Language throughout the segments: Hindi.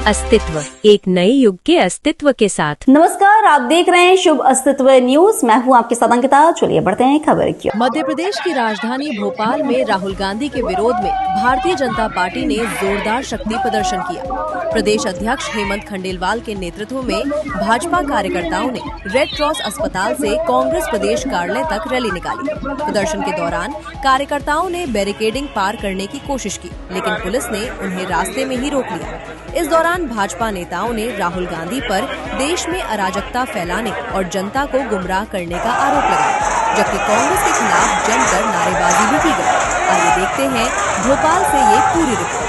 अस्तित्व, एक नए युग के अस्तित्व के साथ। नमस्कार, आप देख रहे हैं शुभ अस्तित्व न्यूज। मैं हूं आपके साथ अंकिता। चलिए बढ़ते हैं खबर की। मध्य प्रदेश की राजधानी भोपाल में राहुल गांधी के विरोध में भारतीय जनता पार्टी ने जोरदार शक्ति प्रदर्शन किया। प्रदेश अध्यक्ष हेमंत खंडेलवाल के नेतृत्व में भाजपा कार्यकर्ताओं ने रेड क्रॉस अस्पताल से कांग्रेस प्रदेश कार्यालय तक रैली निकाली। प्रदर्शन के दौरान कार्यकर्ताओं ने बैरिकेडिंग पार करने की कोशिश की, लेकिन पुलिस ने उन्हें रास्ते में ही रोक लिया। इस दौरान भाजपा नेताओं ने राहुल गांधी पर देश में अराजकता फैलाने और जनता को गुमराह करने का आरोप लगाया, जबकि कांग्रेस के खिलाफ जमकर नारेबाजी भी की गई। आइए देखते हैं भोपाल से ये पूरी रिपोर्ट।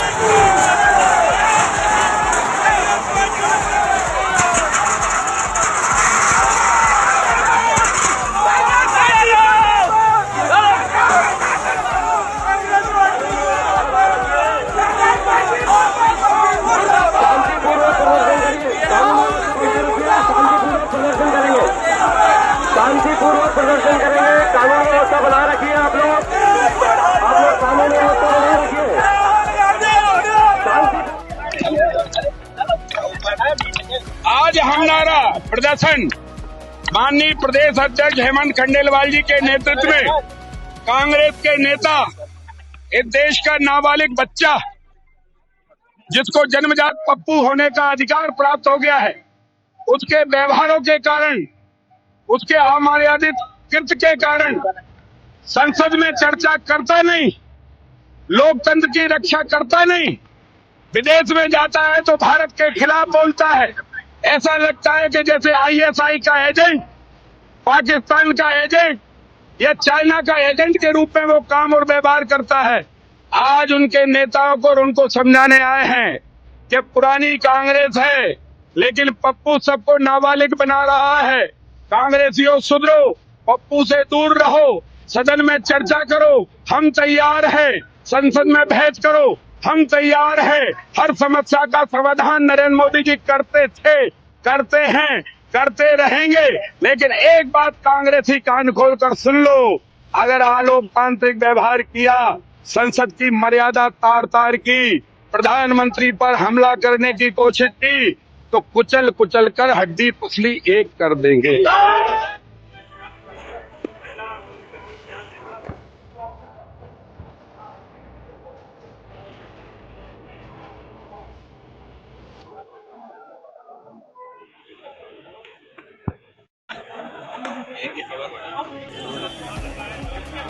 शांतिपूर्वक प्रदर्शन करेंगे। कानून व्यवस्था बना रखिए। आप लोग कानून व्यवस्था बना रखिए। आज हमारा प्रदर्शन माननीय प्रदेश अध्यक्ष हेमंत खंडेलवाल जी के नेतृत्व में कांग्रेस के नेता, इस देश का नाबालिग बच्चा जिसको जन्मजात पप्पू होने का अधिकार प्राप्त हो गया है, उसके व्यवहारों के कारण, उसके अमर्यादित कृत्य के कारण संसद में चर्चा करता नहीं, लोकतंत्र की रक्षा करता नहीं, विदेश में जाता है तो भारत के खिलाफ बोलता है। ऐसा लगता है कि जैसे आईएसआई का एजेंट, पाकिस्तान का एजेंट या चाइना का एजेंट के रूप में वो काम और व्यवहार करता है। आज उनके नेताओं को और उनको समझाने आए हैं कि पुरानी कांग्रेस है, लेकिन पप्पू सबको नाबालिग बना रहा है। कांग्रेसियों सुधरो, पप्पू से दूर रहो, सदन में चर्चा करो, हम तैयार हैं। संसद में बहस करो, हम तैयार हैं। हर समस्या का समाधान नरेंद्र मोदी जी करते थे, करते हैं, करते रहेंगे। लेकिन एक बात कांग्रेसी कान खोलकर सुन लो, अगर अलोकतांत्रिक व्यवहार किया, संसद की मर्यादा तार तार की, प्रधानमंत्री पर हमला करने की कोशिश की, तो कुचल कुचल कर हड्डी पुसली एक कर देंगे।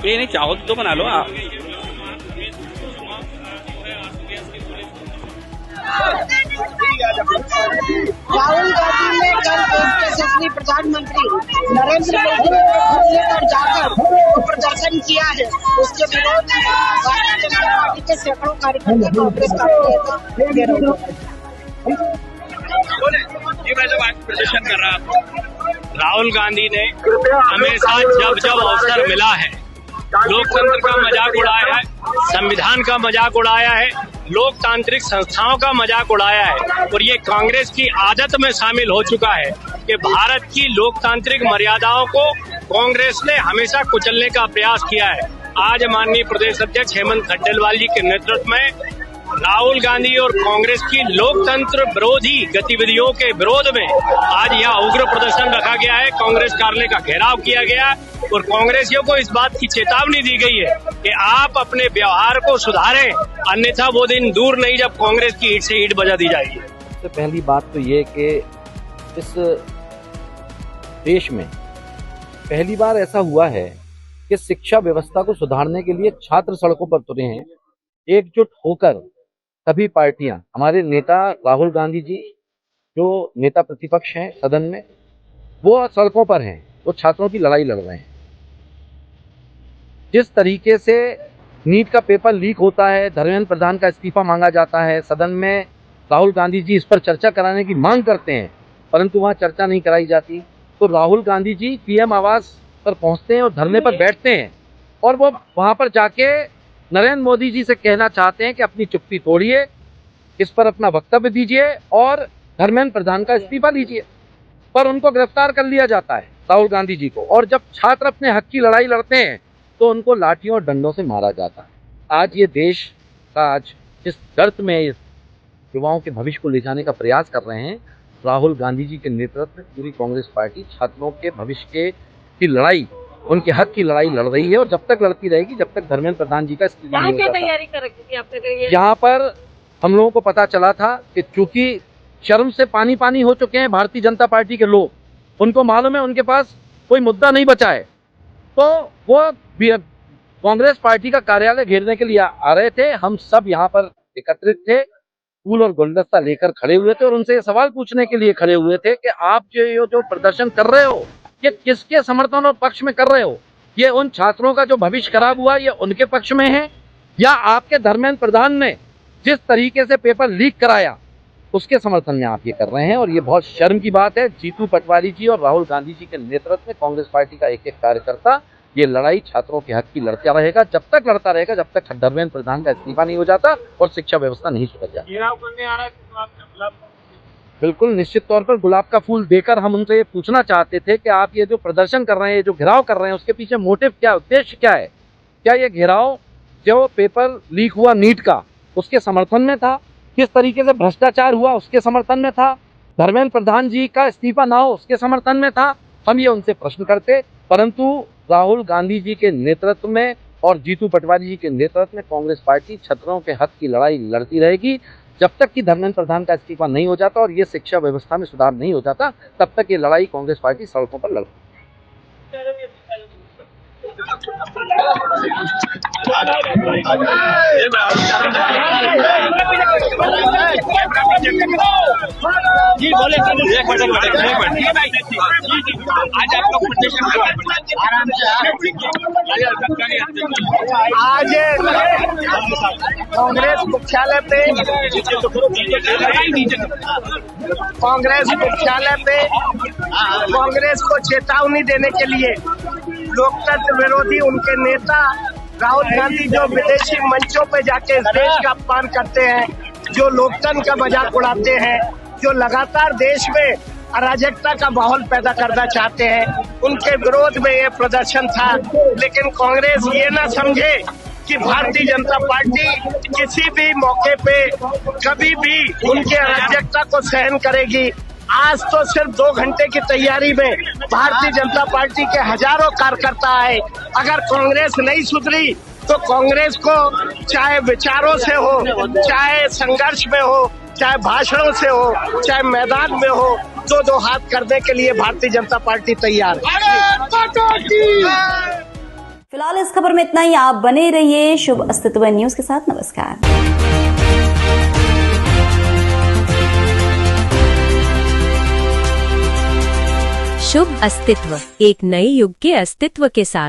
ये नहीं चाहो तो बना लो आप। राहुल गांधी ने कल यशस्वी प्रधानमंत्री नरेंद्र मोदी को लेकर जाकर प्रदर्शन किया है। उसके विरोध में भारतीय जनता पार्टी के सैकड़ों कार्यकर्ता कांग्रेस पार्टी मैं जब आज प्रदर्शन कर रहा था, राहुल गांधी ने हमेशा जब जब अवसर मिला है लोकतंत्र का मजाक उड़ाया है, संविधान का मजाक उड़ाया है, लोकतांत्रिक संस्थाओं का मजाक उड़ाया है। और ये कांग्रेस की आदत में शामिल हो चुका है कि भारत की लोकतांत्रिक मर्यादाओं को कांग्रेस ने हमेशा कुचलने का प्रयास किया है। आज माननीय प्रदेश अध्यक्ष हेमंत खंडेलवाल जी के नेतृत्व में राहुल गांधी और कांग्रेस की लोकतंत्र विरोधी गतिविधियों के विरोध में आज यहाँ उग्र प्रदर्शन रखा गया है। कांग्रेस कार्यालय का घेराव किया गया और कांग्रेसियों को इस बात की चेतावनी दी गई है कि आप अपने व्यवहार को सुधारें, अन्यथा वो दिन दूर नहीं जब कांग्रेस की ईंट से ईंट बजा दी जाएगी। सबसे पहली बात तो ये कि इस देश में पहली बार ऐसा हुआ है कि शिक्षा व्यवस्था को सुधारने के लिए छात्र सड़कों पर उतरे हैं, एकजुट होकर सभी पार्टियां। हमारे नेता राहुल गांधी जी जो नेता प्रतिपक्ष हैं सदन में, वो सड़कों पर हैं, वो छात्रों की लड़ाई लड़ रहे हैं। जिस तरीके से नीट का पेपर लीक होता है, धर्मेंद्र प्रधान का इस्तीफा मांगा जाता है, सदन में राहुल गांधी जी इस पर चर्चा कराने की मांग करते हैं, परंतु वहाँ चर्चा नहीं कराई जाती। तो राहुल गांधी जी पीएम आवास पर पहुँचते हैं और धरने पर बैठते हैं, और वो वहाँ पर जाके नरेंद्र मोदी जी से कहना चाहते हैं कि अपनी चुप्पी तोड़िए, इस पर अपना वक्तव्य दीजिए और धर्मेंद्र प्रधान का इस्तीफा दीजिए। पर उनको गिरफ्तार कर लिया जाता है राहुल गांधी जी को, और जब छात्र अपने हक की लड़ाई लड़ते हैं तो उनको लाठियों और डंडों से मारा जाता है। आज ये देश का आज जिस गर्त में युवाओं के भविष्य को ले जाने का प्रयास कर रहे हैं। राहुल गांधी जी के नेतृत्व में पूरी कांग्रेस पार्टी छात्रों के भविष्य की लड़ाई, उनके हक की लड़ाई लड़ रही है और जब तक लड़ती रहेगी जब तक धर्मेंद्र प्रधान जी का इस्तीफा नहीं होता। तैयारी कर रखी थी आपने? यहाँ पर हम लोगों को पता चला था कि चूंकि शर्म से पानी पानी हो चुके हैं भारतीय जनता पार्टी के लोग, उनको मालूम है उनके पास कोई मुद्दा नहीं बचा है, तो वो कांग्रेस पार्टी का कार्यालय घेरने के लिए आ रहे थे। हम सब यहाँ पर एकत्रित थे, फूल और गुलदस्ता लेकर खड़े हुए थे और उनसे ये सवाल पूछने के लिए खड़े हुए थे कि आप जो प्रदर्शन कर रहे हो ये किसके समर्थन और पक्ष में कर रहे हो? ये उन छात्रों का जो भविष्य खराब हुआ ये उनके पक्ष में है, या आपके धर्मेंद्र प्रधान ने जिस तरीके से पेपर लीक कराया उसके समर्थन में आप ये कर रहे हैं? और ये बहुत शर्म की बात है। जीतू पटवारी जी और राहुल गांधी जी के नेतृत्व में कांग्रेस पार्टी का एक एक कार्यकर्ता ये लड़ाई छात्रों के हक की लड़ता रहेगा, जब तक लड़ता रहेगा जब तक धर्मेंद्र प्रधान का इस्तीफा नहीं हो जाता और शिक्षा व्यवस्था नहीं सुधर जाती। बिल्कुल निश्चित तौर पर गुलाब का फूल देकर हम उनसे ये पूछना चाहते थे कि आप ये जो प्रदर्शन कर रहे हैं, जो घेराव कर रहे हैं, उसके पीछे मोटिव क्या, उद्देश्य क्या है? क्या ये घेराव जो पेपर लीक हुआ नीट का उसके समर्थन में था? किस तरीके से भ्रष्टाचार हुआ उसके समर्थन में था? धर्मेंद्र प्रधान जी का इस्तीफा ना हो उसके समर्थन में था? हम ये उनसे प्रश्न करते, परंतु राहुल गांधी जी के नेतृत्व में और जीतू पटवारी जी के नेतृत्व में कांग्रेस पार्टी छात्रों के हक की लड़ाई लड़ती रहेगी जब तक कि धर्मेंद्र प्रधान का इस्तीफा नहीं हो जाता और ये शिक्षा व्यवस्था में सुधार नहीं हो जाता, तब तक ये लड़ाई कांग्रेस पार्टी सड़कों पर लड़ती। जी बोले आज आप लोग आज कांग्रेस मुख्यालय पे कांग्रेस को चेतावनी देने के लिए लोकतंत्र विरोधी उनके नेता राहुल गांधी जो विदेशी मंचों पे जाके इस देश का अपमान करते हैं, जो लोकतंत्र का मजाक उड़ाते हैं, जो लगातार देश में अराजकता का माहौल पैदा करना चाहते हैं, उनके विरोध में ये प्रदर्शन था। लेकिन कांग्रेस ये ना समझे कि भारतीय जनता पार्टी किसी भी मौके पे कभी भी उनके अराजकता को सहन करेगी। आज तो सिर्फ 2 घंटे की तैयारी में भारतीय जनता पार्टी के हजारों कार्यकर्ता आए। अगर कांग्रेस नहीं सुधरी तो कांग्रेस को चाहे विचारों से हो, चाहे संघर्ष में हो, चाहे भाषणों से हो, चाहे मैदान में हो, 2-2 हाथ करने के लिए भारतीय जनता पार्टी तैयार है। फिलहाल इस खबर में इतना ही। आप बने रहिए शुभ अस्तित्व न्यूज के साथ। नमस्कार। शुभ अस्तित्व, एक नए युग के अस्तित्व के साथ।